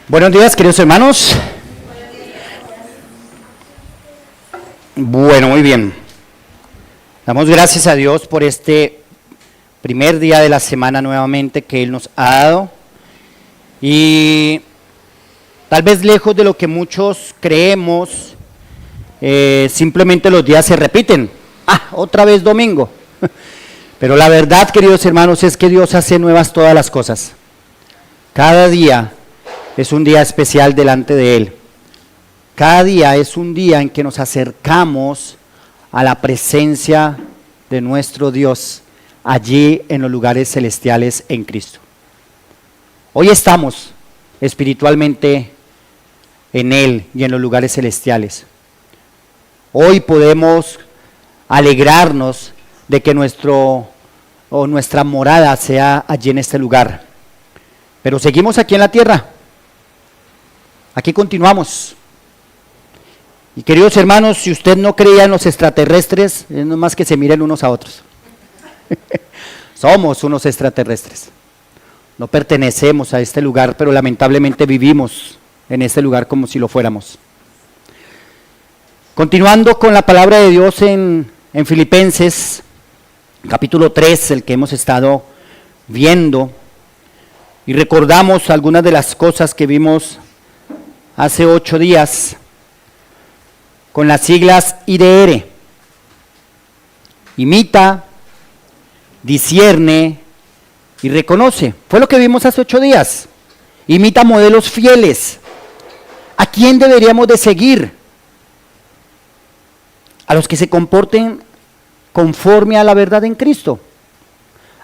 Buenos días, queridos hermanos. Bueno, muy bien. Damos gracias a Dios por este primer día de la semana nuevamente que Él nos ha dado. Y tal vez lejos de lo que muchos creemos, simplemente los días se repiten. Otra vez domingo. Pero la verdad, queridos hermanos, es que Dios hace nuevas todas las cosas. Cada día es un día especial delante de Él. Cada día es un día en que nos acercamos a la presencia de nuestro Dios, allí en los lugares celestiales en Cristo. Hoy estamos espiritualmente en Él y en los lugares celestiales. Hoy podemos alegrarnos de que nuestra morada sea allí en este lugar. Pero seguimos aquí en la tierra. Aquí continuamos. Y queridos hermanos, si usted no creía en los extraterrestres, es nomás que se miren unos a otros. Somos unos extraterrestres. No pertenecemos a este lugar, pero lamentablemente vivimos en este lugar como si lo fuéramos. Continuando con la palabra de Dios en Filipenses, capítulo 3, el que hemos estado viendo, y recordamos algunas de las cosas que vimos hace 8 días, con las siglas IDR. Imita, discierne y reconoce. Fue lo que vimos hace 8 días. Imita modelos fieles. ¿A quién deberíamos de seguir? A los que se comporten conforme a la verdad en Cristo.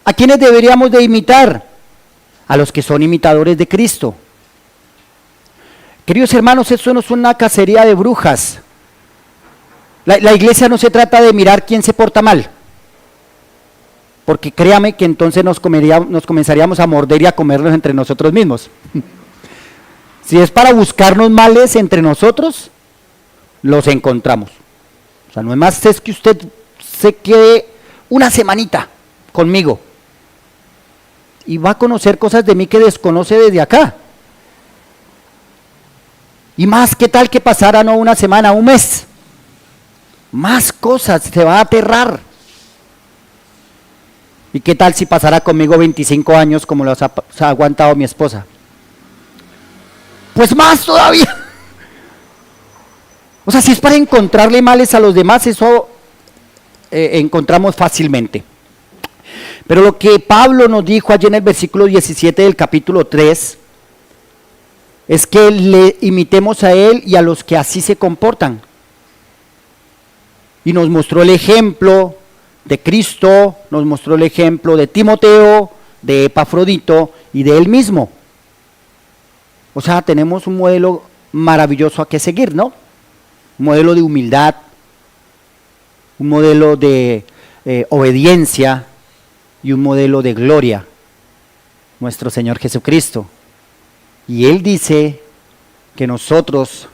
¿A quiénes deberíamos de imitar? A los que son imitadores de Cristo. Queridos hermanos, esto no es una cacería de brujas. La iglesia no se trata de mirar quién se porta mal, porque créame que entonces nos comenzaríamos a morder y a comernos entre nosotros mismos. Si es para buscarnos males entre nosotros, los encontramos. O sea, no es más, es que usted se quede una semanita conmigo y va a conocer cosas de mí que desconoce desde acá. Y más, ¿qué tal que pasara no una semana, un mes? Más cosas, se va a aterrar. ¿Y qué tal si pasara conmigo 25 años como los ha aguantado mi esposa? Pues más todavía. O sea, si es para encontrarle males a los demás, eso encontramos fácilmente. Pero lo que Pablo nos dijo allí en el versículo 17 del capítulo 3, es que le imitemos a Él y a los que así se comportan. Y nos mostró el ejemplo de Cristo, nos mostró el ejemplo de Timoteo, de Epafrodito y de Él mismo. O sea, tenemos un modelo maravilloso a que seguir, ¿no? Un modelo de humildad, un modelo de obediencia y un modelo de gloria, nuestro Señor Jesucristo. Y Él dice que nosotros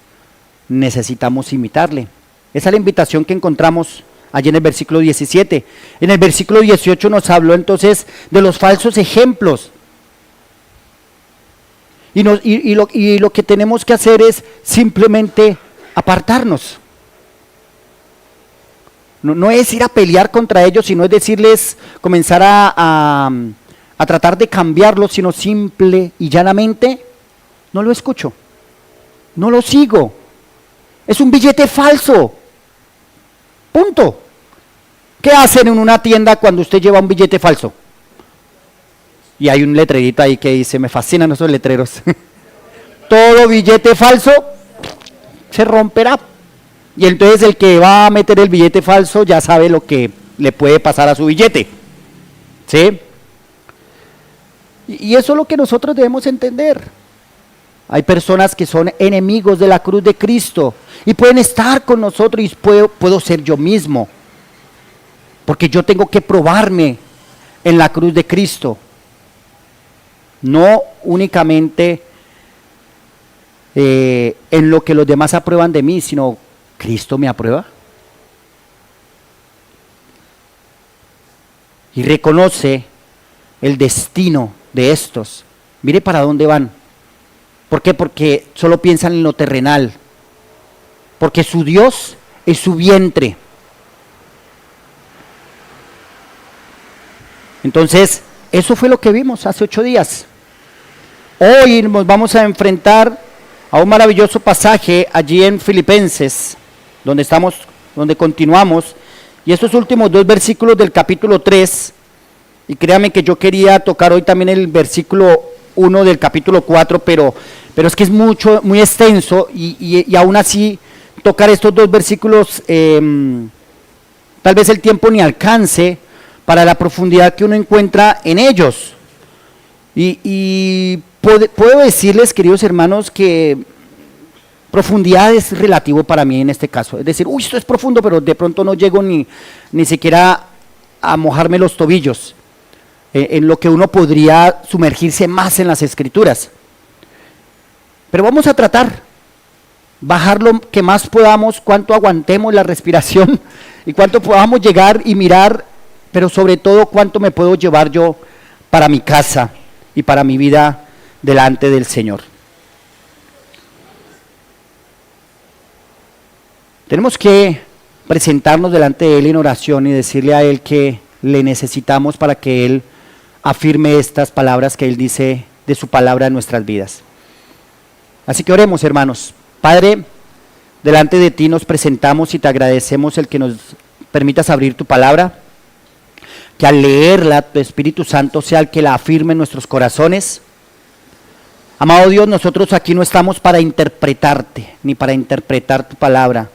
necesitamos imitarle. Esa es la invitación que encontramos allí en el versículo 17. En el versículo 18 nos habló entonces de los falsos ejemplos. Y lo que tenemos que hacer es simplemente apartarnos. No es ir a pelear contra ellos, sino es decirles, comenzar a tratar de cambiarlos, sino simple y llanamente, no lo escucho, no lo sigo. Es un billete falso. Punto. ¿Qué hacen en una tienda cuando usted lleva un billete falso? Y hay un letrerito ahí que dice, me fascinan esos letreros. Todo billete falso se romperá. Y entonces el que va a meter el billete falso ya sabe lo que le puede pasar a su billete. ¿Sí? Y eso es lo que nosotros debemos entender. Hay personas que son enemigos de la cruz de Cristo y pueden estar con nosotros y puedo ser yo mismo, porque yo tengo que probarme en la cruz de Cristo, no únicamente en lo que los demás aprueban de mí, sino Cristo me aprueba. Y reconoce el destino de estos. Mire para dónde van. ¿Por qué? Porque solo piensan en lo terrenal. Porque su Dios es su vientre. Entonces, eso fue lo que vimos hace 8 días. Hoy nos vamos a enfrentar a un maravilloso pasaje allí en Filipenses, donde continuamos, y estos últimos 2 versículos del capítulo 3, y créame que yo quería tocar hoy también el versículo 1 del capítulo 4, pero es que es muy extenso, y aún así tocar estos 2 versículos, tal vez el tiempo ni alcance para la profundidad que uno encuentra en ellos. Y puedo decirles, queridos hermanos, que profundidad es relativo para mí en este caso. Es decir, esto es profundo, pero de pronto no llego ni siquiera a mojarme los tobillos, en lo que uno podría sumergirse más en las Escrituras. Pero vamos a tratar, bajar lo que más podamos, cuánto aguantemos la respiración y cuánto podamos llegar y mirar, pero sobre todo cuánto me puedo llevar yo para mi casa y para mi vida delante del Señor. Tenemos que presentarnos delante de Él en oración y decirle a Él que le necesitamos para que Él afirme estas palabras que Él dice de su palabra en nuestras vidas. Así que oremos, hermanos. Padre, delante de ti nos presentamos y te agradecemos el que nos permitas abrir tu palabra, que al leerla tu Espíritu Santo sea el que la afirme en nuestros corazones. Amado Dios, nosotros aquí no estamos para interpretarte, ni para interpretar tu palabra.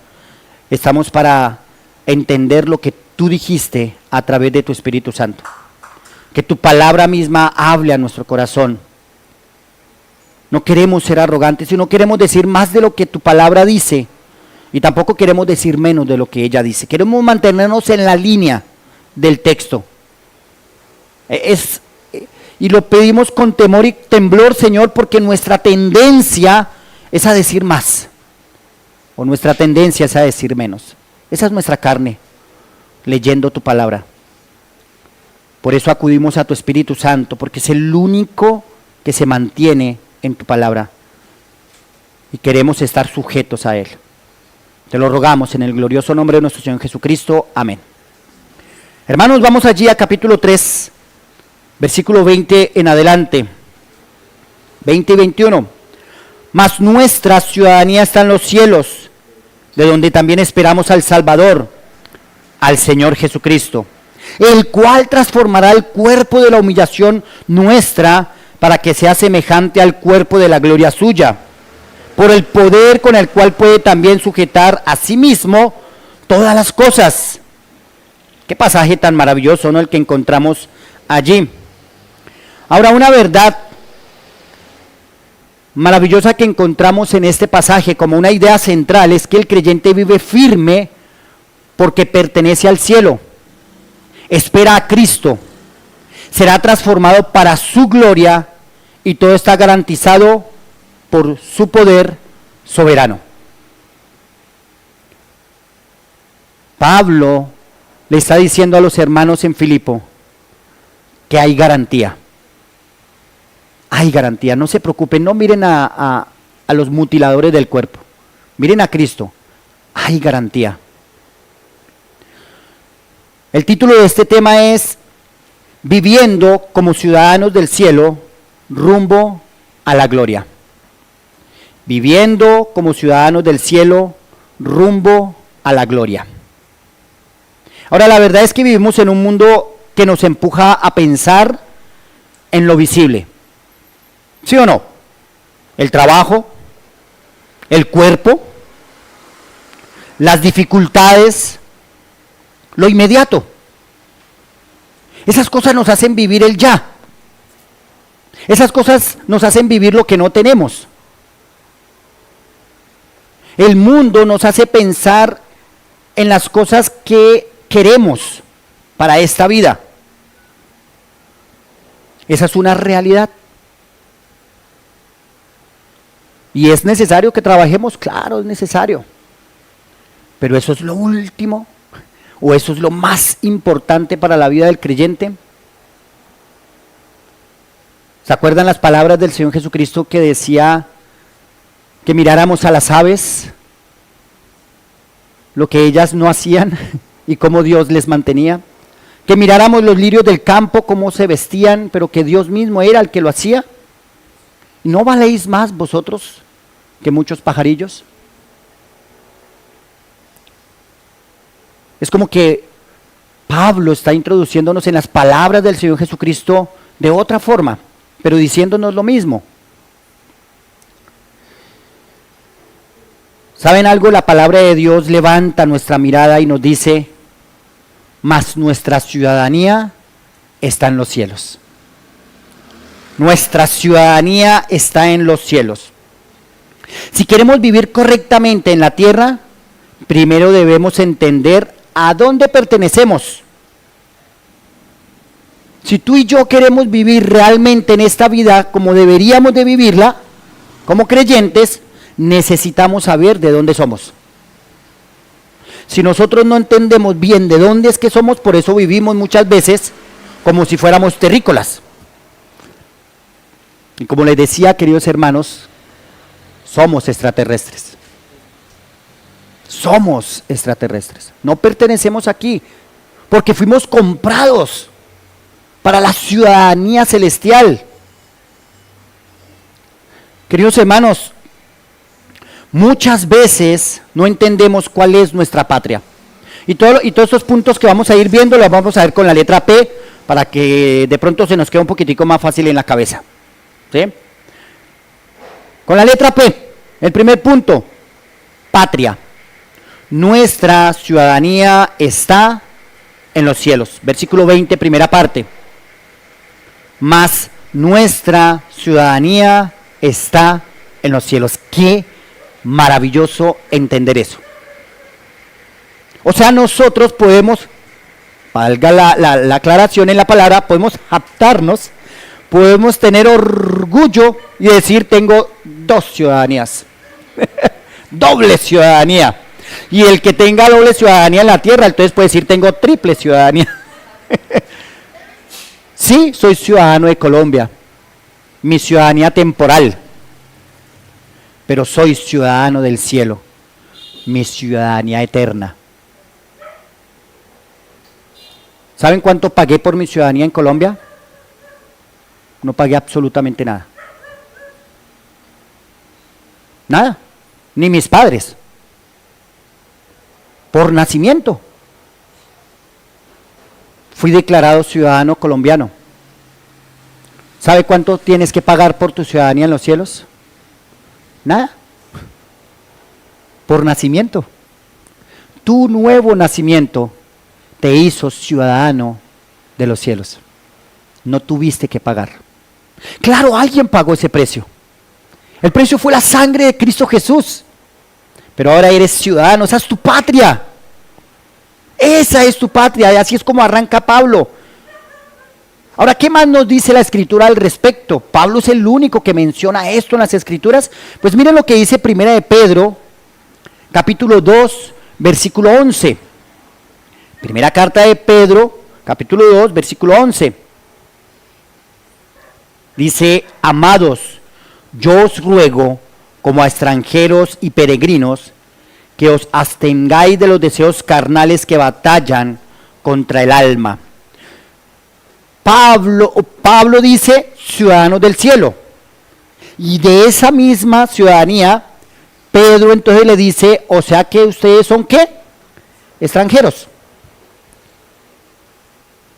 Estamos para entender lo que tú dijiste a través de tu Espíritu Santo. Que tu palabra misma hable a nuestro corazón. No queremos ser arrogantes y no queremos decir más de lo que tu palabra dice. Y tampoco queremos decir menos de lo que ella dice. Queremos mantenernos en la línea del texto. Y lo pedimos con temor y temblor, Señor, porque nuestra tendencia es a decir más. O nuestra tendencia es a decir menos. Esa es nuestra carne, leyendo tu palabra. Por eso acudimos a tu Espíritu Santo, porque es el único que se mantiene en tu palabra. Y queremos estar sujetos a Él. Te lo rogamos en el glorioso nombre de nuestro Señor Jesucristo. Amén. Hermanos, vamos allí a capítulo 3, versículo 20 en adelante. 20 y 21. Mas nuestra ciudadanía está en los cielos, de donde también esperamos al Salvador, al Señor Jesucristo, el cual transformará el cuerpo de la humillación nuestra para que sea semejante al cuerpo de la gloria suya, por el poder con el cual puede también sujetar a sí mismo todas las cosas. Qué pasaje tan maravilloso, ¿no?, el que encontramos allí. Ahora, una verdad maravillosa que encontramos en este pasaje como una idea central es que el creyente vive firme porque pertenece al cielo, espera a Cristo, será transformado para su gloria y todo está garantizado por su poder soberano. Pablo le está diciendo a los hermanos en Filipo que hay garantía. Hay garantía, no se preocupen, no miren a los mutiladores del cuerpo, miren a Cristo, hay garantía. El título de este tema es Viviendo como ciudadanos del cielo rumbo a la gloria. Viviendo como ciudadanos del cielo rumbo a la gloria. Ahora, la verdad es que vivimos en un mundo que nos empuja a pensar en lo visible. ¿Sí o no? El trabajo, el cuerpo, las dificultades, lo inmediato. Esas cosas nos hacen vivir el ya. Esas cosas nos hacen vivir lo que no tenemos. El mundo nos hace pensar en las cosas que queremos para esta vida. Esa es una realidad. ¿Y es necesario que trabajemos? Claro, es necesario. Pero eso es lo último, o eso es lo más importante para la vida del creyente. ¿Se acuerdan las palabras del Señor Jesucristo que decía que miráramos a las aves, lo que ellas no hacían y cómo Dios les mantenía, que miráramos los lirios del campo, cómo se vestían, pero que Dios mismo era el que lo hacía. ¿No valéis más vosotros que muchos pajarillos? Es como que Pablo está introduciéndonos en las palabras del Señor Jesucristo de otra forma, pero diciéndonos lo mismo. ¿Saben algo? La palabra de Dios levanta nuestra mirada y nos dice, mas nuestra ciudadanía está en los cielos. Nuestra ciudadanía está en los cielos. Si queremos vivir correctamente en la tierra, primero debemos entender a dónde pertenecemos. Si tú y yo queremos vivir realmente en esta vida como deberíamos de vivirla, como creyentes, necesitamos saber de dónde somos. Si nosotros no entendemos bien de dónde es que somos, por eso vivimos muchas veces como si fuéramos terrícolas. Y como les decía, queridos hermanos, somos extraterrestres. Somos extraterrestres. No pertenecemos aquí, porque fuimos comprados para la ciudadanía celestial. Queridos hermanos, muchas veces no entendemos cuál es nuestra patria. Y todos estos puntos que vamos a ir viendo los vamos a ver con la letra P, para que de pronto se nos quede un poquitico más fácil en la cabeza. ¿Sí? Con la letra P, el primer punto, patria. Nuestra ciudadanía está en los cielos. Versículo 20, primera parte. Mas nuestra ciudadanía está en los cielos. Qué maravilloso entender eso. O sea, nosotros podemos, valga la aclaración en la palabra, podemos jactarnos, podemos tener orgullo y decir, tengo dos ciudadanías, doble ciudadanía. Y el que tenga doble ciudadanía en la tierra, entonces puede decir, tengo triple ciudadanía. Sí, soy ciudadano de Colombia, mi ciudadanía temporal, pero soy ciudadano del cielo, mi ciudadanía eterna. ¿Saben cuánto pagué por mi ciudadanía en Colombia? No pagué absolutamente nada. Nada, ni mis padres. Por nacimiento. Fui declarado ciudadano colombiano. ¿Sabe cuánto tienes que pagar por tu ciudadanía en los cielos? Nada. Por nacimiento. Tu nuevo nacimiento te hizo ciudadano de los cielos. No tuviste que pagar. Claro, alguien pagó ese precio. El precio fue la sangre de Cristo Jesús. Pero ahora eres ciudadano, esa es tu patria. Esa es tu patria, y así es como arranca Pablo. Ahora, ¿qué más nos dice la Escritura al respecto? Pablo es el único que menciona esto en las Escrituras. Pues miren lo que dice Primera de Pedro, capítulo 2, versículo 11. Primera carta de Pedro, capítulo 2, versículo 11. Dice, amados, yo os ruego, como a extranjeros y peregrinos, que os abstengáis de los deseos carnales que batallan contra el alma. Pablo dice, ciudadanos del cielo. Y de esa misma ciudadanía, Pedro entonces le dice, o sea que ustedes son ¿qué? Extranjeros.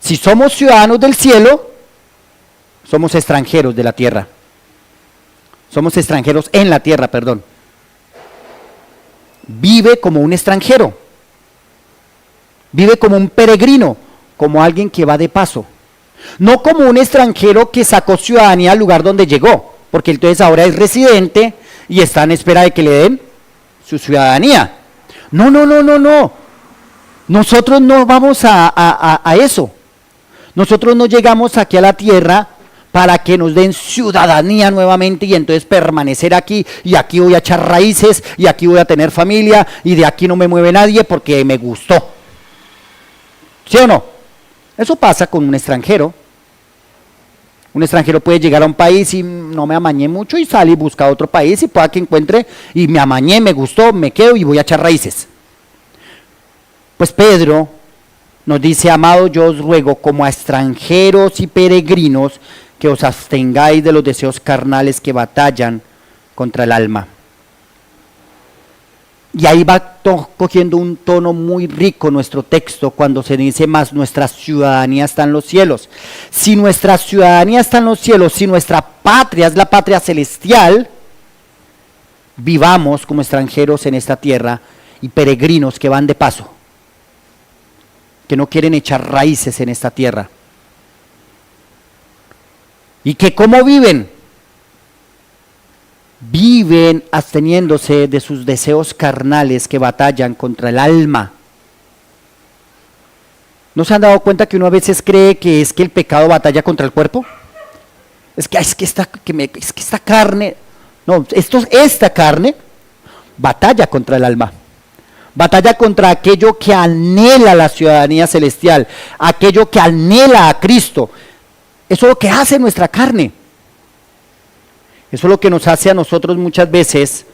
Si somos ciudadanos del cielo, somos extranjeros de la tierra. Somos extranjeros en la tierra, perdón. Vive como un extranjero. Vive como un peregrino, como alguien que va de paso. No como un extranjero que sacó ciudadanía al lugar donde llegó, porque entonces ahora es residente y está en espera de que le den su ciudadanía. No. Nosotros no vamos a eso. Nosotros no llegamos aquí a la tierra para que nos den ciudadanía nuevamente y entonces permanecer aquí, y aquí voy a echar raíces, y aquí voy a tener familia, y de aquí no me mueve nadie porque me gustó. ¿Sí o no? Eso pasa con un extranjero. Un extranjero puede llegar a un país y no me amañé mucho y sale y busca otro país y pueda que encuentre y me amañé, me gustó, me quedo y voy a echar raíces. Pues Pedro nos dice: amado, yo os ruego como a extranjeros y peregrinos que os abstengáis de los deseos carnales que batallan contra el alma. Y ahí va cogiendo un tono muy rico nuestro texto cuando se dice: más nuestra ciudadanía está en los cielos. Si nuestra ciudadanía está en los cielos, si nuestra patria es la patria celestial, vivamos como extranjeros en esta tierra y peregrinos que van de paso, que no quieren echar raíces en esta tierra. ¿Y que cómo viven? Viven absteniéndose de sus deseos carnales que batallan contra el alma. ¿No se han dado cuenta que uno a veces cree que es que el pecado batalla contra el cuerpo? Es que esta carne, no, esta carne batalla contra el alma. Batalla contra aquello que anhela la ciudadanía celestial, aquello que anhela a Cristo. Eso es lo que hace nuestra carne. Eso es lo que nos hace a nosotros muchas veces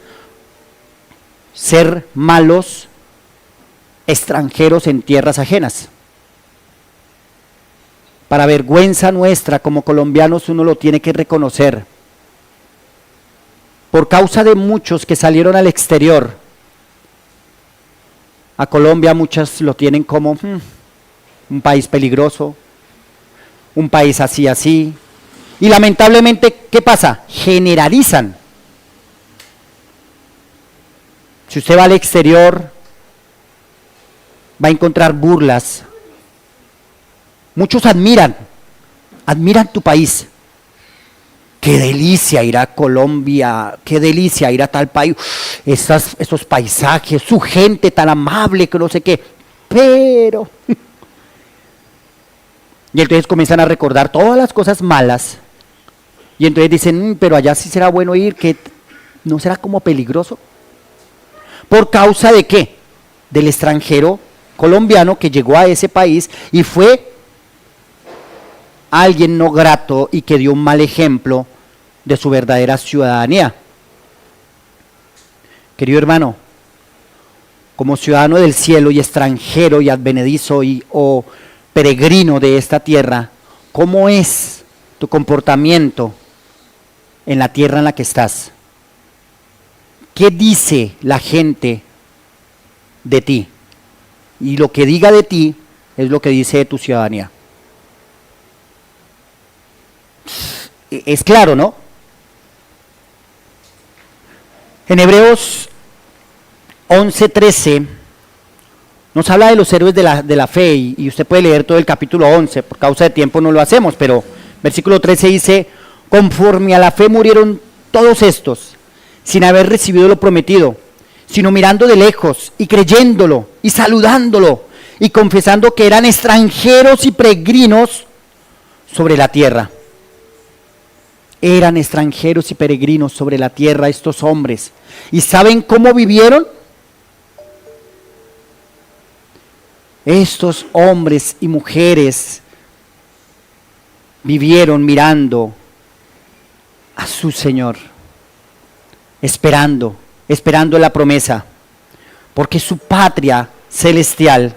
ser malos extranjeros en tierras ajenas. Para vergüenza nuestra como colombianos uno lo tiene que reconocer. Por causa de muchos que salieron al exterior, a Colombia muchos lo tienen como un país peligroso, un país así. Y lamentablemente, ¿qué pasa? Generalizan. Si usted va al exterior, va a encontrar burlas. Muchos admiran tu país. Qué delicia ir a Colombia, qué delicia ir a tal país, esos paisajes, su gente tan amable que no sé qué. Pero, y entonces comienzan a recordar todas las cosas malas. Y entonces dicen, pero allá sí será bueno ir, que no será como peligroso. ¿Por causa de qué? Del extranjero colombiano que llegó a ese país y fue alguien no grato y que dio un mal ejemplo de su verdadera ciudadanía. Querido hermano, como ciudadano del cielo y extranjero y advenedizo o peregrino de esta tierra, ¿cómo es tu comportamiento en la tierra en la que estás? ¿Qué dice la gente de ti? Y lo que diga de ti es lo que dice de tu ciudadanía. Es claro, ¿no? En Hebreos 11:13 nos habla de los héroes de la fe y usted puede leer todo el capítulo 11, por causa de tiempo no lo hacemos, pero versículo 13 dice: conforme a la fe murieron todos estos, sin haber recibido lo prometido, sino mirando de lejos y creyéndolo y saludándolo y confesando que eran extranjeros y peregrinos sobre la tierra. Eran extranjeros y peregrinos sobre la tierra estos hombres. ¿Y saben cómo vivieron? Estos hombres y mujeres vivieron mirando a su Señor, esperando la promesa, porque su patria celestial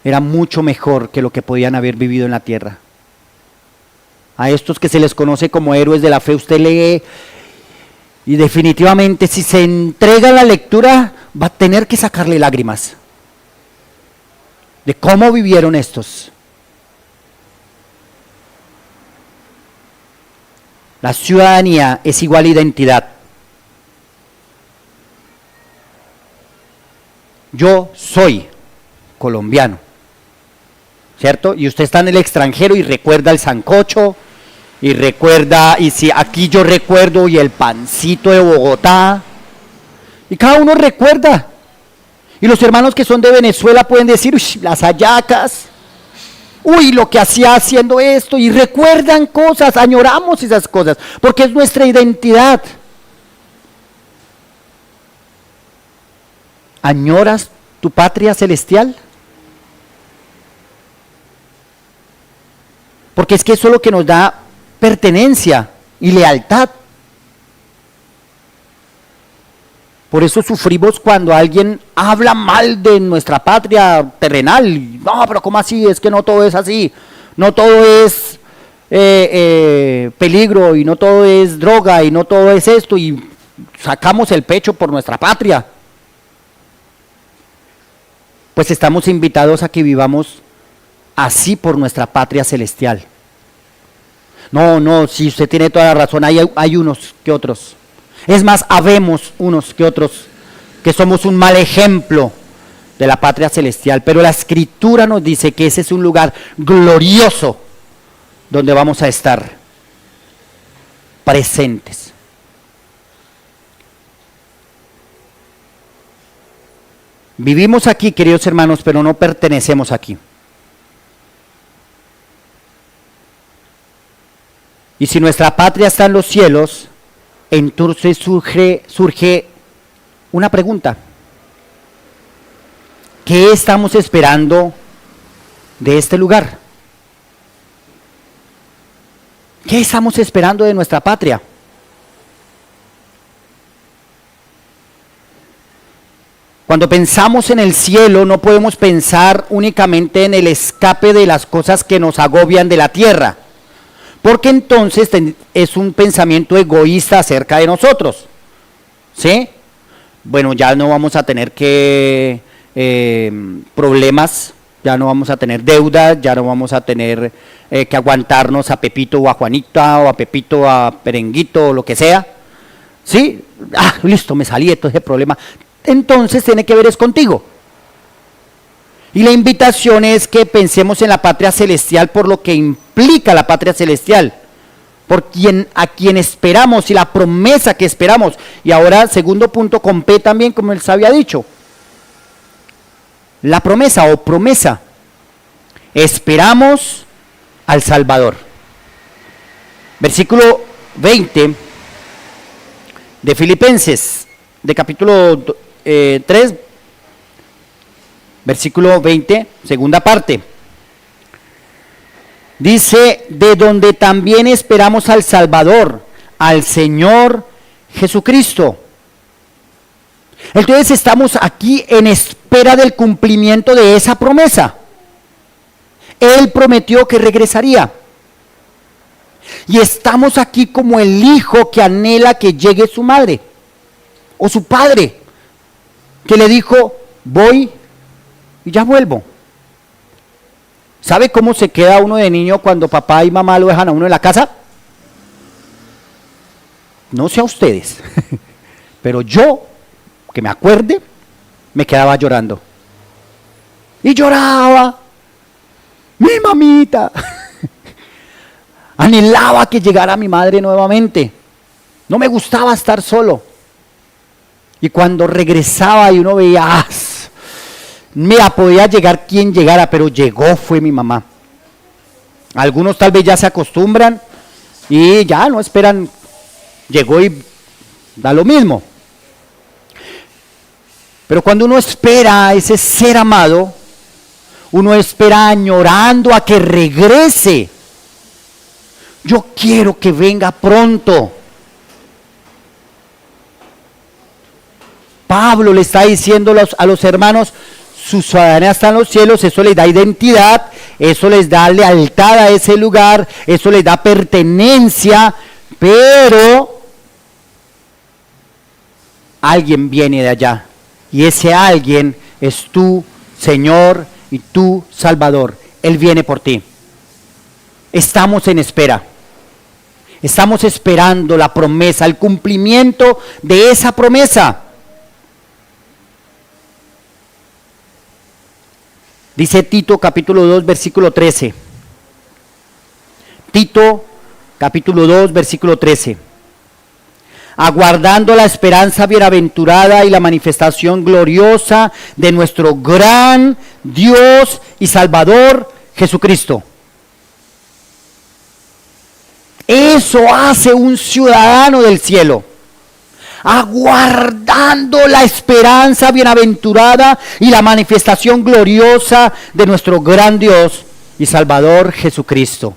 era mucho mejor que lo que podían haber vivido en la tierra. A estos que se les conoce como héroes de la fe, usted lee y definitivamente si se entrega a la lectura va a tener que sacarle lágrimas de cómo vivieron estos. La ciudadanía es igual a identidad. Yo soy colombiano, ¿cierto? Y usted está en el extranjero y recuerda el sancocho, y recuerda, y si aquí yo recuerdo, y el pancito de Bogotá, y cada uno recuerda. Y los hermanos que son de Venezuela pueden decir, uy, las hallacas, uy, lo que hacía haciendo esto, y recuerdan cosas, añoramos esas cosas, porque es nuestra identidad. ¿Añoras tu patria celestial? porque es que eso es lo que nos da pertenencia y lealtad. Por eso sufrimos cuando alguien habla mal de nuestra patria terrenal. No, pero ¿cómo así? Es que no todo es así. No todo es peligro y no todo es droga y no todo es esto y sacamos el pecho por nuestra patria. Pues estamos invitados a que vivamos así por nuestra patria celestial. No, si usted tiene toda la razón, hay unos que otros. Es más, habemos unos que otros que somos un mal ejemplo de la patria celestial, pero la Escritura nos dice que ese es un lugar glorioso donde vamos a estar presentes. Vivimos aquí, queridos hermanos, pero no pertenecemos aquí. Y si nuestra patria está en los cielos, entonces surge una pregunta. ¿Qué estamos esperando de este lugar? ¿Qué estamos esperando de nuestra patria? Cuando pensamos en el cielo, no podemos pensar únicamente en el escape de las cosas que nos agobian de la tierra, porque entonces es un pensamiento egoísta acerca de nosotros, ¿sí? Bueno, ya no vamos a tener problemas, ya no vamos a tener deudas, ya no vamos a tener que aguantarnos a Pepito o a Juanita o a Pepito o a Perenguito o lo que sea, ¿sí? Listo, me salí de todo ese problema. Entonces tiene que ver es contigo. Y la invitación es que pensemos en la patria celestial por lo que implica la patria celestial, a quien esperamos y la promesa que esperamos. Y ahora, segundo punto, con P también, como les había dicho. La promesa o promesa. Esperamos al Salvador. Versículo 20 de Filipenses, de capítulo 3, versículo 20, segunda parte. Dice, de donde también esperamos al Salvador, al Señor Jesucristo. Entonces estamos aquí en espera del cumplimiento de esa promesa. Él prometió que regresaría. Y estamos aquí como el hijo que anhela que llegue su madre o su padre, que le dijo, voy y ya vuelvo. ¿Sabe cómo se queda uno de niño cuando papá y mamá lo dejan a uno en la casa? No sé a ustedes, pero yo, que me acuerde, me quedaba llorando. Y lloraba, mi mamita. Anhelaba que llegara mi madre nuevamente. No me gustaba estar solo. Y cuando regresaba y uno veía, mira, podía llegar quien llegara, pero llegó, fue mi mamá. Algunos tal vez ya se acostumbran y ya no esperan, llegó y da lo mismo. Pero cuando uno espera a ese ser amado, uno espera añorando a que regrese. Yo quiero que venga pronto. Pablo le está diciendo a los hermanos, su ciudadanía está en los cielos, eso les da identidad, eso les da lealtad a ese lugar, eso les da pertenencia, pero alguien viene de allá, y ese alguien es tu Señor y tu Salvador. Él viene por ti. Estamos en espera. Estamos esperando la promesa, el cumplimiento de esa promesa. Dice Tito capítulo 2 versículo 13. Tito capítulo 2 versículo 13. Aguardando la esperanza bienaventurada y la manifestación gloriosa de nuestro gran Dios y Salvador Jesucristo. Eso hace un ciudadano del cielo. Aguardando la esperanza bienaventurada y la manifestación gloriosa de nuestro gran Dios y Salvador Jesucristo.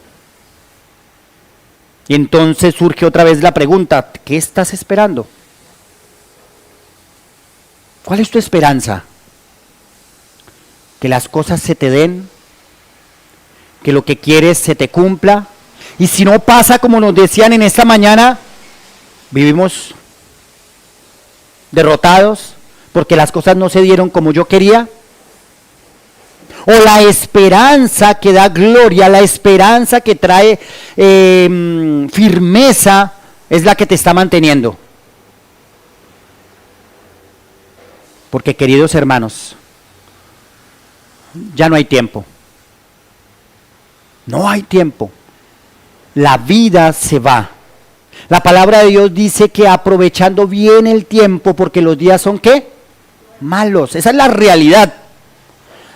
Y entonces surge otra vez la pregunta, ¿qué estás esperando? ¿Cuál es tu esperanza? ¿Que las cosas se te den? ¿Que lo que quieres se te cumpla? Y si no pasa como nos decían en esta mañana, vivimos derrotados porque las cosas no se dieron como yo quería. O la esperanza que da gloria, la esperanza que trae firmeza, es la que te está manteniendo. Porque, queridos hermanos, ya no hay tiempo. No hay tiempo. La vida se va. La palabra de Dios dice que aprovechando bien el tiempo, porque los días son ¿qué? Malos. Esa es la realidad.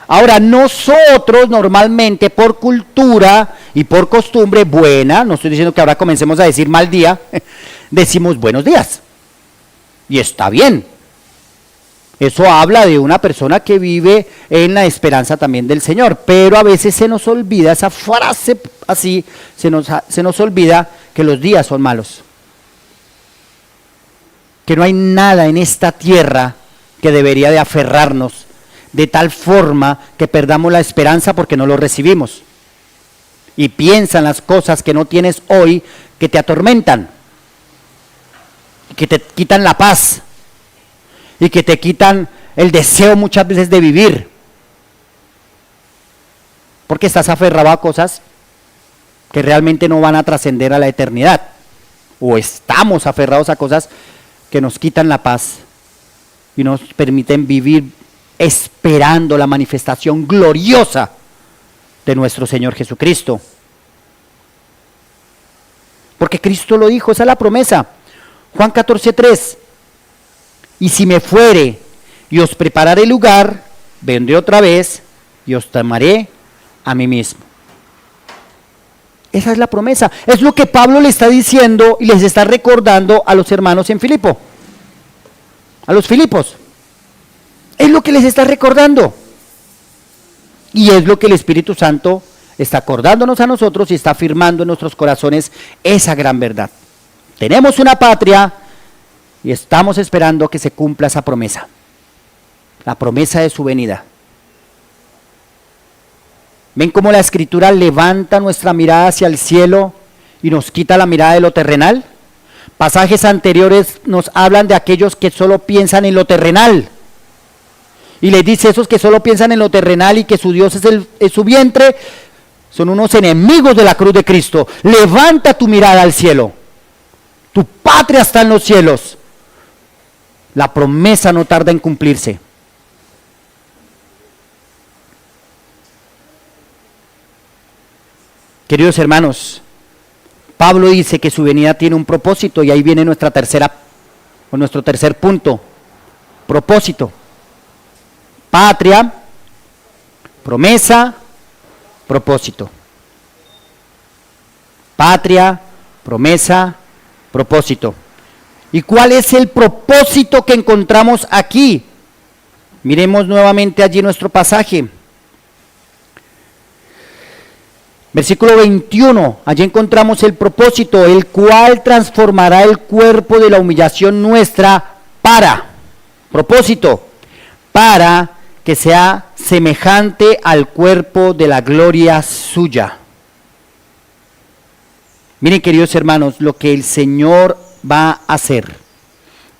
Ahora, nosotros normalmente por cultura y por costumbre buena, no estoy diciendo que ahora comencemos a decir mal día, decimos buenos días. Y está bien. Eso habla de una persona que vive en la esperanza también del Señor. Pero a veces se nos olvida esa frase así, se nos olvida que los días son malos. Que no hay nada en esta tierra que debería de aferrarnos de tal forma que perdamos la esperanza porque no lo recibimos. Y piensa en las cosas que no tienes hoy que te atormentan, que te quitan la paz y que te quitan el deseo muchas veces de vivir. Porque estás aferrado a cosas que realmente no van a trascender a la eternidad. O estamos aferrados a cosas que nos quitan la paz y nos permiten vivir esperando la manifestación gloriosa de nuestro Señor Jesucristo. Porque Cristo lo dijo, esa es la promesa. Juan 14:3. Y si me fuere y os prepararé lugar, vendré otra vez y os tomaré a mí mismo. Esa es la promesa. Es lo que Pablo le está diciendo y les está recordando a los hermanos en Filipo. A los Filipos. Es lo que les está recordando. Y es lo que el Espíritu Santo está acordándonos a nosotros y está afirmando en nuestros corazones esa gran verdad. Tenemos una patria y estamos esperando que se cumpla esa promesa. La promesa de su venida. ¿Ven cómo la Escritura levanta nuestra mirada hacia el cielo y nos quita la mirada de lo terrenal? Pasajes anteriores nos hablan de aquellos que solo piensan en lo terrenal. Y les dice, esos que solo piensan en lo terrenal y que su Dios es su vientre, son unos enemigos de la cruz de Cristo. Levanta tu mirada al cielo. Tu patria está en los cielos. La promesa no tarda en cumplirse. Queridos hermanos, Pablo dice que su venida tiene un propósito y ahí viene nuestro tercer punto. Propósito. Patria, promesa, propósito. Patria, promesa, propósito. ¿Y cuál es el propósito que encontramos aquí? Miremos nuevamente allí nuestro pasaje. Versículo 21, allí encontramos el propósito, el cual transformará el cuerpo de la humillación nuestra propósito, para que sea semejante al cuerpo de la gloria suya. Miren, queridos hermanos, lo que el Señor va a hacer,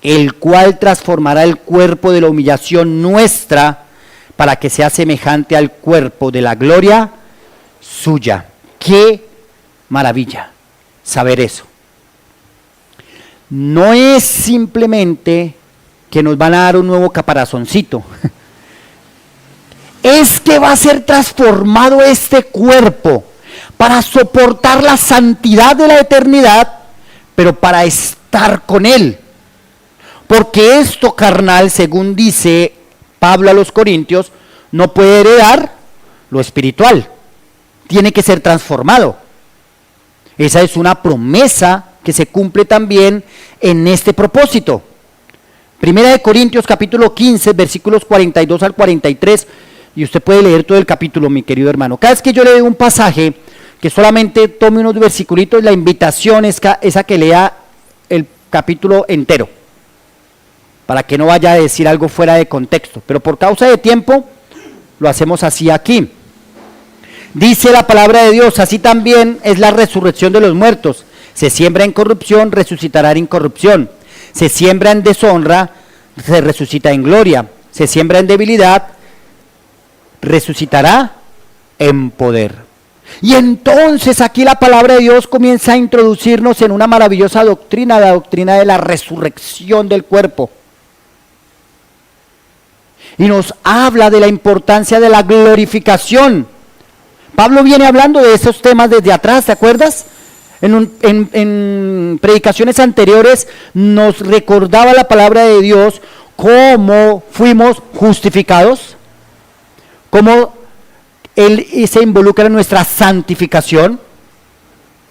el cual transformará el cuerpo de la humillación nuestra para que sea semejante al cuerpo de la gloria suya. ¡Qué maravilla saber eso! No es simplemente que nos van a dar un nuevo caparazoncito. Es que va a ser transformado este cuerpo para soportar la santidad de la eternidad, pero para estar con Él. Porque esto carnal, según dice Pablo a los Corintios, no puede heredar lo espiritual. Tiene que ser transformado. Esa es una promesa que se cumple también en este propósito. Primera de Corintios capítulo 15, versículos 42 al 43, y usted puede leer todo el capítulo, mi querido hermano. Cada vez que yo leo un pasaje que solamente tome unos versiculitos. La invitación es esa que lea el capítulo entero, para que no vaya a decir algo fuera de contexto, pero por causa de tiempo lo hacemos así aquí. Dice la palabra de Dios: así también es la resurrección de los muertos. Se siembra en corrupción, resucitará en incorrupción. Se siembra en deshonra, se resucita en gloria. Se siembra en debilidad, resucitará en poder. Y entonces aquí la palabra de Dios comienza a introducirnos en una maravillosa doctrina, la doctrina de la resurrección del cuerpo. Y nos habla de la importancia de la glorificación. Pablo viene hablando de esos temas desde atrás, ¿te acuerdas? En predicaciones anteriores nos recordaba la palabra de Dios cómo fuimos justificados, cómo Él se involucra en nuestra santificación.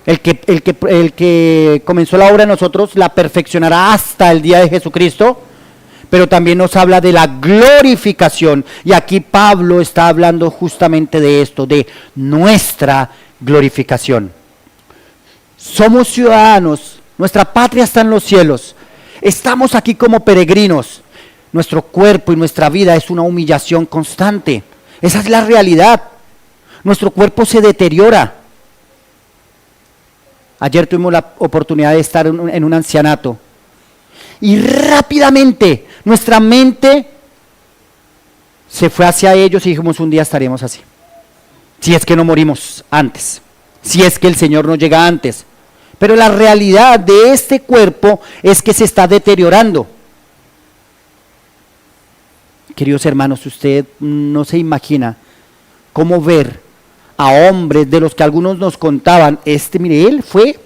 El que comenzó la obra en nosotros la perfeccionará hasta el día de Jesucristo. Pero también nos habla de la glorificación. Y aquí Pablo está hablando justamente de esto, de nuestra glorificación. Somos ciudadanos, nuestra patria está en los cielos. Estamos aquí como peregrinos. Nuestro cuerpo y nuestra vida es una humillación constante. Esa es la realidad. Nuestro cuerpo se deteriora. Ayer tuvimos la oportunidad de estar en un ancianato. Y rápidamente nuestra mente se fue hacia ellos y dijimos: un día estaremos así. Si es que no morimos antes. Si es que el Señor no llega antes. Pero la realidad de este cuerpo es que se está deteriorando. Queridos hermanos, usted no se imagina cómo ver a hombres de los que algunos nos contaban. Mire, él fue,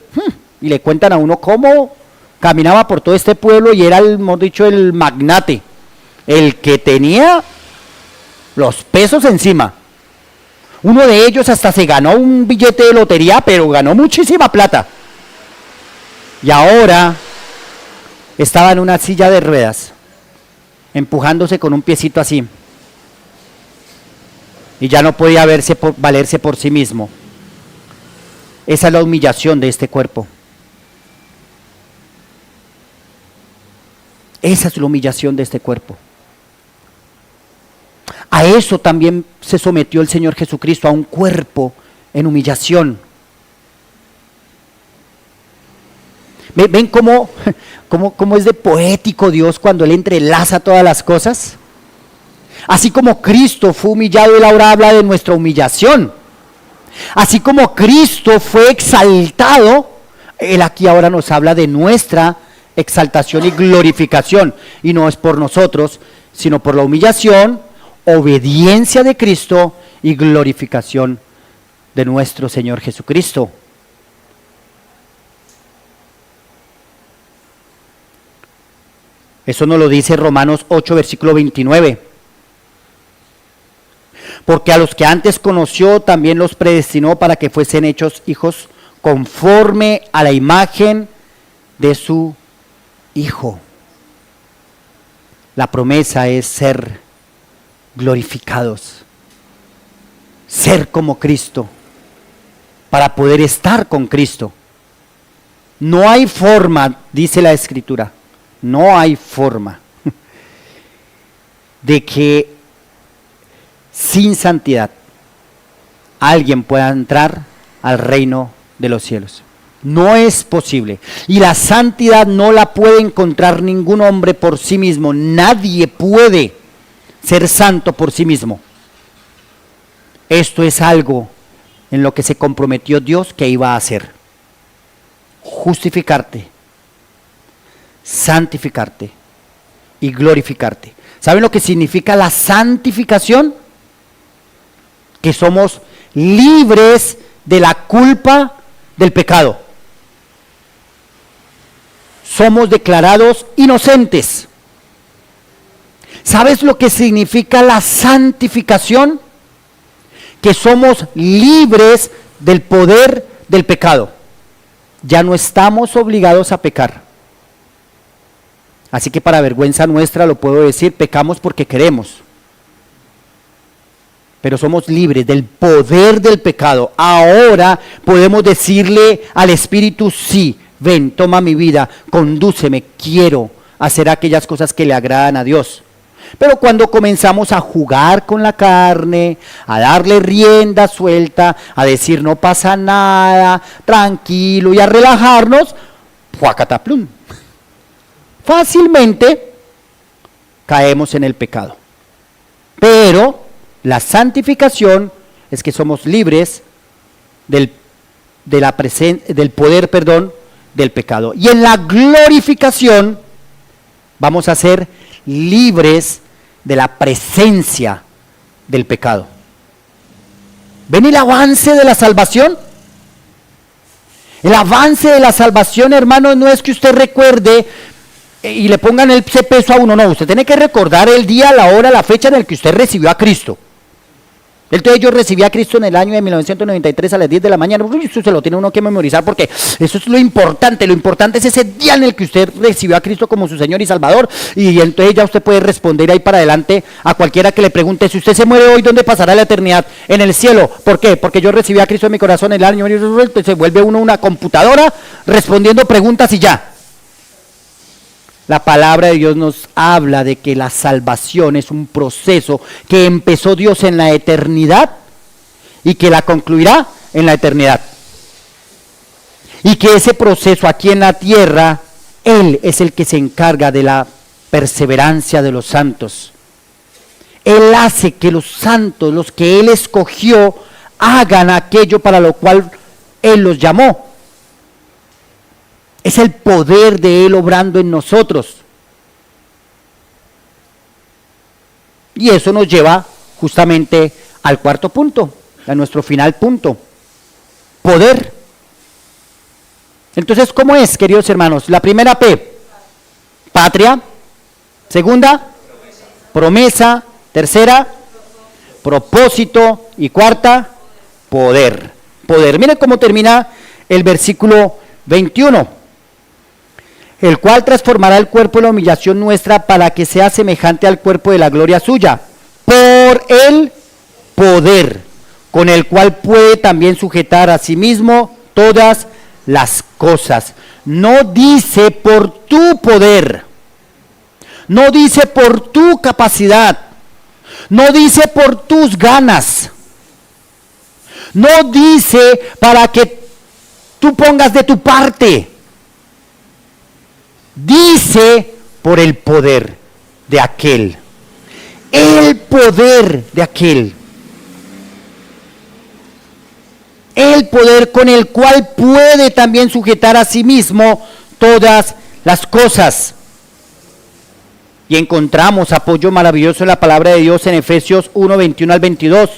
y le cuentan a uno cómo caminaba por todo este pueblo y era, hemos dicho, el magnate, el que tenía los pesos encima. Uno de ellos hasta se ganó un billete de lotería, pero ganó muchísima plata. Y ahora estaba en una silla de ruedas, empujándose con un piecito así. Y ya no podía valerse por sí mismo. Esa es la humillación de este cuerpo. Esa es la humillación de este cuerpo. A eso también se sometió el Señor Jesucristo, a un cuerpo en humillación. ¿Ven cómo es de poético Dios cuando Él entrelaza todas las cosas? Así como Cristo fue humillado, Él ahora habla de nuestra humillación. Así como Cristo fue exaltado, Él aquí ahora nos habla de nuestra exaltación y glorificación. Y no es por nosotros, sino por la humillación, obediencia de Cristo y glorificación de nuestro Señor Jesucristo. Eso nos lo dice Romanos 8, versículo 29. Porque a los que antes conoció también los predestinó para que fuesen hechos hijos conforme a la imagen de su Hijo. La promesa es ser glorificados, ser como Cristo, para poder estar con Cristo. No hay forma, dice la Escritura, no hay forma de que sin santidad alguien pueda entrar al reino de los cielos. No es posible. Y la santidad no la puede encontrar ningún hombre por sí mismo. Nadie puede ser santo por sí mismo. Esto es algo en lo que se comprometió Dios que iba a hacer. Justificarte, santificarte y glorificarte. ¿Saben lo que significa la santificación? Que somos libres de la culpa del pecado. Somos declarados inocentes. ¿Sabes lo que significa la santificación? Que somos libres del poder del pecado. Ya no estamos obligados a pecar. Así que para vergüenza nuestra lo puedo decir, pecamos porque queremos. pero somos libres del poder del pecado. Ahora podemos decirle al Espíritu, sí, ven, toma mi vida, condúceme, quiero hacer aquellas cosas que le agradan a Dios. Pero cuando comenzamos a jugar con la carne, a darle rienda suelta, a decir no pasa nada, tranquilo, y a relajarnos, ¡puacataplum! Fácilmente caemos en el pecado. Pero la santificación es que somos libres del poder, del pecado. Y en la glorificación vamos a ser libres de la presencia del pecado. ¿Ven el avance de la salvación? El avance de la salvación, hermanos, no es que usted recuerde y le pongan ese peso a uno, no, usted tiene que recordar el día, la hora, la fecha en el que usted recibió a Cristo. Entonces yo recibí a Cristo en el año de 1993 a las 10 de la mañana, eso se lo tiene uno que memorizar porque eso es lo importante es ese día en el que usted recibió a Cristo como su Señor y Salvador, y entonces ya usted puede responder ahí para adelante a cualquiera que le pregunte, si usted se muere hoy, ¿dónde pasará la eternidad? En el cielo. ¿Por qué? Porque yo recibí a Cristo en mi corazón en el año, se vuelve uno una computadora respondiendo preguntas y ya. La palabra de Dios nos habla de que la salvación es un proceso que empezó Dios en la eternidad y que la concluirá en la eternidad. Y que ese proceso aquí en la tierra, Él es el que se encarga de la perseverancia de los santos. Él hace que los santos, los que Él escogió, hagan aquello para lo cual Él los llamó. Es el poder de Él obrando en nosotros. Y eso nos lleva justamente al cuarto punto, a nuestro final punto. Poder. Entonces, ¿cómo es, queridos hermanos? La primera P, patria. Segunda, promesa. Tercera, propósito. Y cuarta, poder. Poder. Miren cómo termina el versículo 21. El cual transformará el cuerpo en la humillación nuestra para que sea semejante al cuerpo de la gloria suya, por el poder, con el cual puede también sujetar a sí mismo todas las cosas. No dice por tu poder, no dice por tu capacidad, no dice por tus ganas, no dice para que tú pongas de tu parte. Dice por el poder de aquel. El poder de aquel. El poder con el cual puede también sujetar a sí mismo todas las cosas. Y encontramos apoyo maravilloso en la palabra de Dios en Efesios 1, 21 al 22.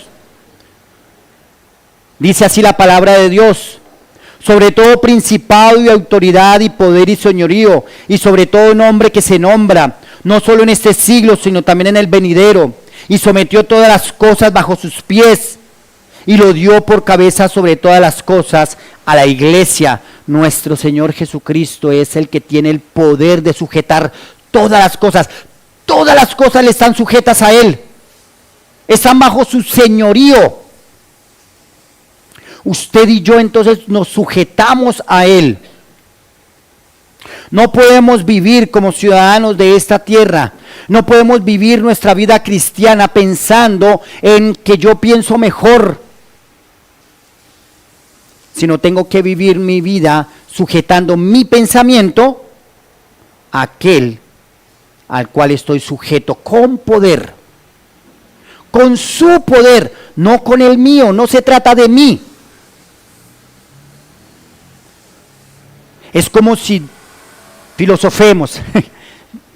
Dice así la palabra de Dios: sobre todo principado y autoridad y poder y señorío, y sobre todo nombre que se nombra, no solo en este siglo, sino también en el venidero, y sometió todas las cosas bajo sus pies, y lo dio por cabeza sobre todas las cosas a la iglesia. Nuestro Señor Jesucristo es el que tiene el poder de sujetar todas las cosas. Todas las cosas le están sujetas a Él, están bajo su señorío. Usted y yo entonces nos sujetamos a Él. No podemos vivir como ciudadanos de esta tierra. No podemos vivir nuestra vida cristiana pensando en que yo pienso mejor, sino tengo que vivir mi vida sujetando mi pensamiento a aquel al cual estoy sujeto con poder. Con su poder, no con el mío, no se trata de mí. Es como si filosofemos,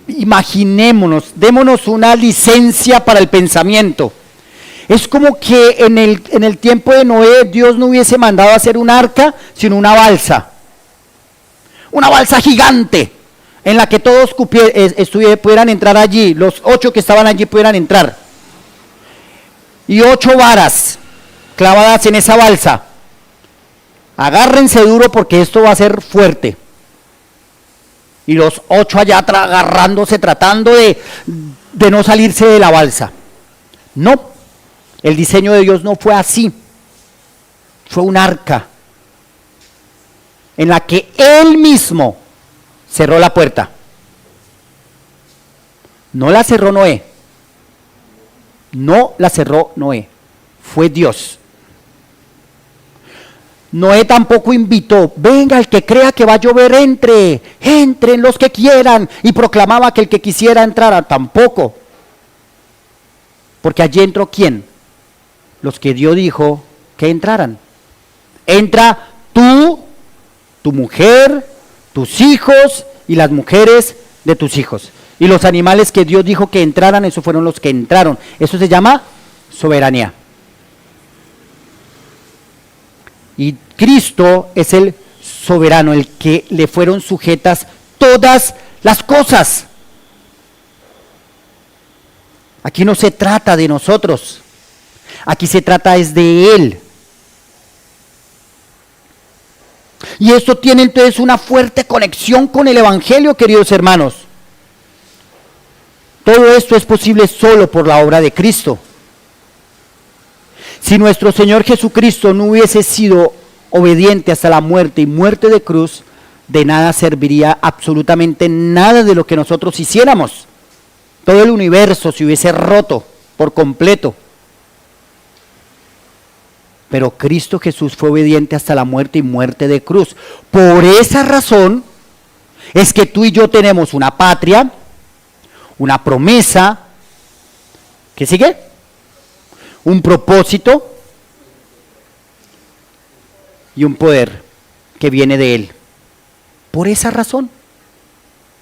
imaginémonos, démonos una licencia para el pensamiento. Es como que en el tiempo de Noé Dios no hubiese mandado a hacer un arca, sino una balsa gigante, en la que todos pudieran entrar allí, los 8 que estaban allí pudieran entrar. Y 8 varas clavadas en esa balsa. Agárrense duro porque esto va a ser fuerte. Y los 8 allá agarrándose, tratando de no salirse de la balsa. No, El diseño de Dios no fue así. Fue un arca en la que Él mismo cerró la puerta. No la cerró Noé. No la cerró Noé. Fue Dios. Noé tampoco invitó, venga, el que crea que va a llover, entren los que quieran, y proclamaba que el que quisiera entrara, tampoco. Porque allí entró ¿quién? Los que Dios dijo que entraran. Entra tú, tu mujer, tus hijos y las mujeres de tus hijos. Y los animales que Dios dijo que entraran, esos fueron los que entraron. Eso se llama soberanía. Y Cristo es el soberano, el que le fueron sujetas todas las cosas. Aquí no se trata de nosotros, aquí se trata es de Él. Y esto tiene entonces una fuerte conexión con el Evangelio, queridos hermanos. Todo esto es posible solo por la obra de Cristo. Si nuestro Señor Jesucristo no hubiese sido obediente hasta la muerte y muerte de cruz, de nada serviría absolutamente nada de lo que nosotros hiciéramos. Todo el universo se hubiese roto por completo. Pero Cristo Jesús fue obediente hasta la muerte y muerte de cruz. Por esa razón es que tú y yo tenemos una patria, una promesa, ¿qué sigue? Un propósito y un poder que viene de Él. Por esa razón,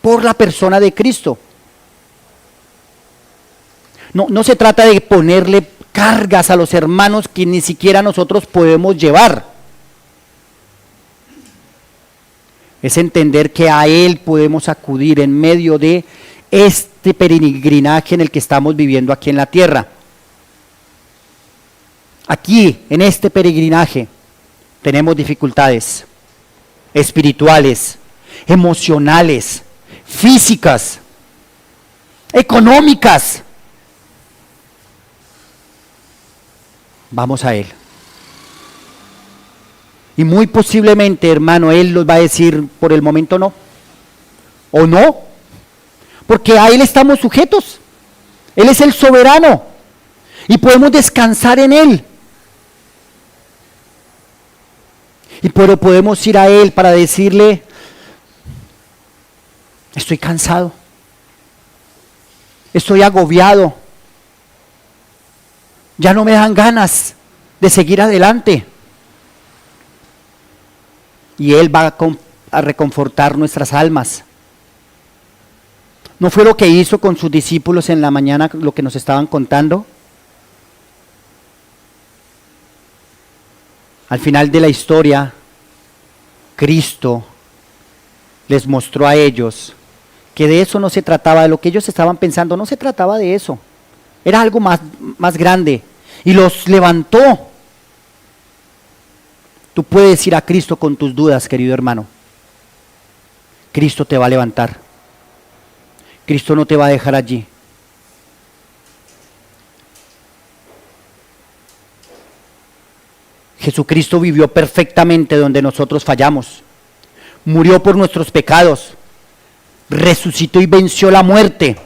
por la persona de Cristo. No se trata de ponerle cargas a los hermanos que ni siquiera nosotros podemos llevar. Es entender que a Él podemos acudir en medio de este peregrinaje en el que estamos viviendo aquí en la tierra. Aquí, en este peregrinaje, tenemos dificultades espirituales, emocionales, físicas, económicas. Vamos a Él. Y muy posiblemente, hermano, Él nos va a decir, por el momento no. ¿O no? Porque a Él estamos sujetos. Él es el soberano. Y podemos descansar en Él. Y pero podemos ir a Él para decirle, estoy cansado. Estoy agobiado. Ya no me dan ganas de seguir adelante. Y Él va a reconfortar nuestras almas. ¿No fue lo que hizo con sus discípulos en la mañana, lo que nos estaban contando? Al final de la historia, Cristo les mostró a ellos que de eso no se trataba, de lo que ellos estaban pensando, no se trataba de eso. Era algo más grande. Y los levantó. Tú puedes ir a Cristo con tus dudas, querido hermano. Cristo te va a levantar. Cristo no te va a dejar allí. Jesucristo vivió perfectamente donde nosotros fallamos. Murió por nuestros pecados. Resucitó y venció la muerte.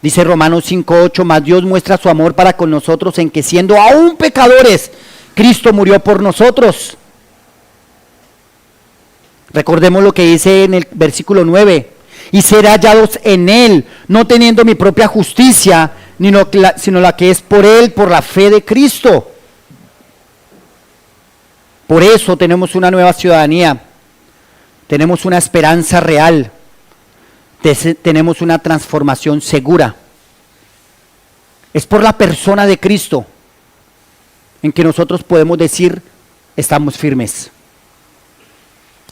Dice Romanos 5:8, mas Dios muestra su amor para con nosotros en que siendo aún pecadores, Cristo murió por nosotros. Recordemos lo que dice en el versículo 9, y ser hallados en Él, no teniendo mi propia justicia, sino la que es por Él, por la fe de Cristo. Por eso tenemos una nueva ciudadanía, tenemos una esperanza real, tenemos una transformación segura. Es por la persona de Cristo en que nosotros podemos decir, estamos firmes.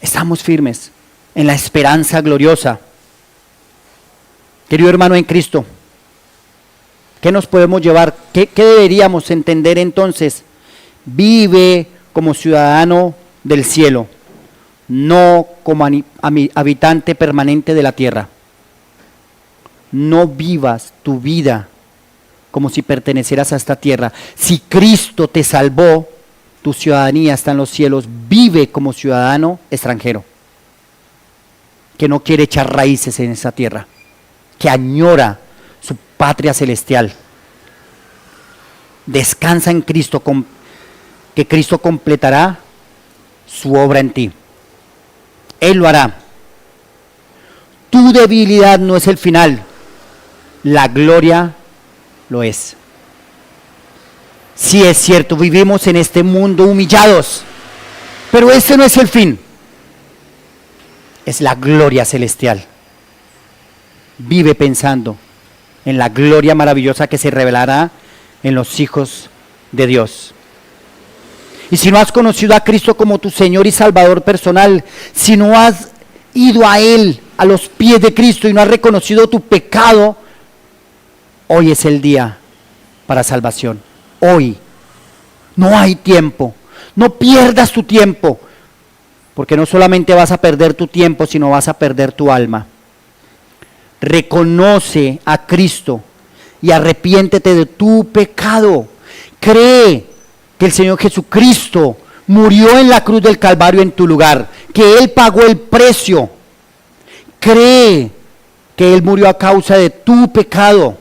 Estamos firmes en la esperanza gloriosa. Querido hermano en Cristo, ¿qué nos podemos llevar? ¿Qué deberíamos entender entonces? Vive como ciudadano del cielo, no como habitante permanente de la tierra. No vivas tu vida como si pertenecieras a esta tierra. Si Cristo te salvó, tu ciudadanía está en los cielos. Vive como ciudadano extranjero, que no quiere echar raíces en esa tierra, que añora su patria celestial. Descansa en Cristo, que Cristo completará su obra en ti. Él lo hará. Tu debilidad no es el final, la gloria lo es. Sí, es cierto, vivimos en este mundo humillados, pero ese no es el fin, es la gloria celestial. Vive pensando en la gloria maravillosa que se revelará en los hijos de Dios. Y si no has conocido a Cristo como tu Señor y Salvador personal, si no has ido a Él, a los pies de Cristo, y no has reconocido tu pecado, hoy es el día para salvación. Hoy. No hay tiempo. No pierdas tu tiempo, porque no solamente vas a perder tu tiempo, sino vas a perder tu alma. Reconoce a Cristo y arrepiéntete de tu pecado. Cree que el Señor Jesucristo murió en la cruz del Calvario en tu lugar, que Él pagó el precio. Cree que Él murió a causa de tu pecado.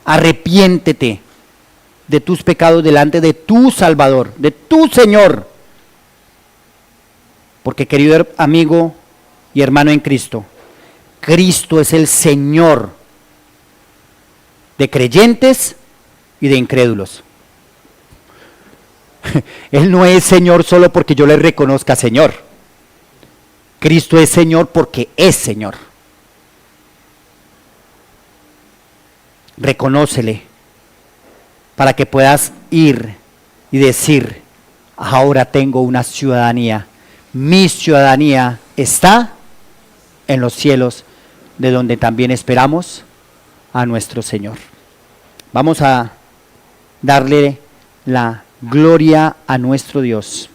Arrepiéntete de tus pecados delante de tu Salvador, de tu Señor. Porque, querido amigo y hermano en Cristo, Cristo es el Señor de creyentes y de incrédulos. Él no es Señor solo porque yo le reconozca Señor. Cristo es Señor porque es Señor. Reconócele para que puedas ir y decir: ahora tengo una ciudadanía. Mi ciudadanía está en los cielos, de donde también esperamos a nuestro Señor. Vamos a darle la gloria a nuestro Dios.